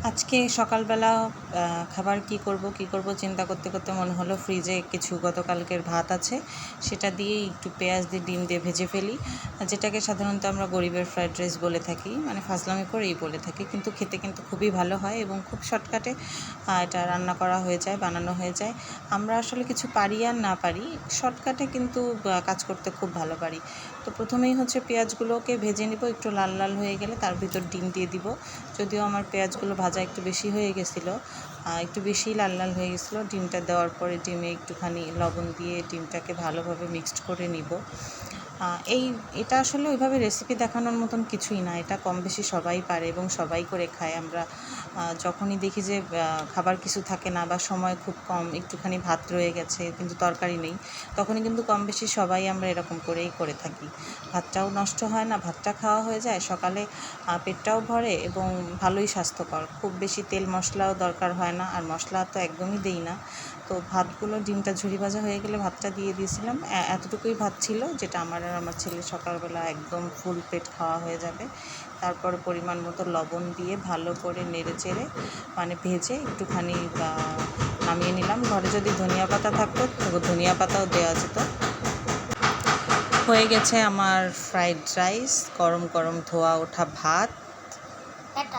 আজকে সকালবেলা খাবার কি করব চিন্তা করতে করতে মনে হলো ফ্রিজে কিছু গতকালকের ভাত আছে, সেটা দিয়ে একটু পেঁয়াজ দিয়ে ডিম দিয়ে ভেজে ফেলি, যেটাকে সাধারণত আমরা গরিবের ফ্রাইড রাইস বলে থাকি, মানে ফাজলামি করেই বলে থাকি, কিন্তু খেতে কিন্তু খুবই ভালো হয় এবং খুব শর্টকাটে এটা রান্না করা হয়ে যায়, বানানো হয়ে যায়। আমরা আসলে কিছু পারি আর না পারি, শর্টকাটে কিন্তু কাজ করতে খুব ভালো পারি। তো প্রথমেই হচ্ছে পেঁয়াজগুলোকে ভেজে নিব, একটু লাল লাল হয়ে গেলে তার ভিতর ডিম দিয়ে দিব। যদিও আমার পেঁয়াজগুলো ভাজা একটু বেশি হয়ে গেছিলো, একটু বেশি লাল লাল হয়ে গেছিলো। ডিমটা দেওয়ার পরে ডিমে একটুখানি লবণ দিয়ে ডিমটাকে ভালোভাবে মিক্সড করে নিব। এটা আসলে ওইভাবে রেসিপি দেখানোর মতন কিছুই না, এটা কম বেশি সবাই পারে এবং সবাই করে খায়। আমরা যখনই দেখি যে খাবার কিছু থাকে না বা সময় খুব কম, একটুখানি ভাত রয়ে গেছে কিন্তু তরকারি নেই, তখনই কিন্তু কম বেশি সবাই আমরা এরকম করেই করে থাকি। ভাতটাও নষ্ট হয় না, ভাতটা খাওয়া হয়ে যায়, সকালে পেটটাও ভরে এবং ভালোই স্বাস্থ্যকর। খুব বেশি তেল মশলাও দরকার হয় না, আর মশলা তো একদমই দেই না। তো ভাতগুলো, ডিমটা ঝুরি ভাজা হয়ে গেলে ভাতটা দিয়ে দিয়েছিলাম। এতটুকুই ভাত ছিল, যেটা আমার আর আমার ছেলের সকালবেলা একদম ফুল পেট খাওয়া হয়ে যাবে। তারপরে পরিমাণ মতো লবণ দিয়ে ভালো করে নেড়ে চেড়ে, মানে ভেজে একটুখানি নামিয়ে নিলাম। ঘরে যদি ধনিয়া পাতা থাকতো ধনিয়া পাতাও দেওয়া যেত। হয়ে গেছে আমার ফ্রাইড রাইস, গরম গরম ধোয়া ওঠা ভাত,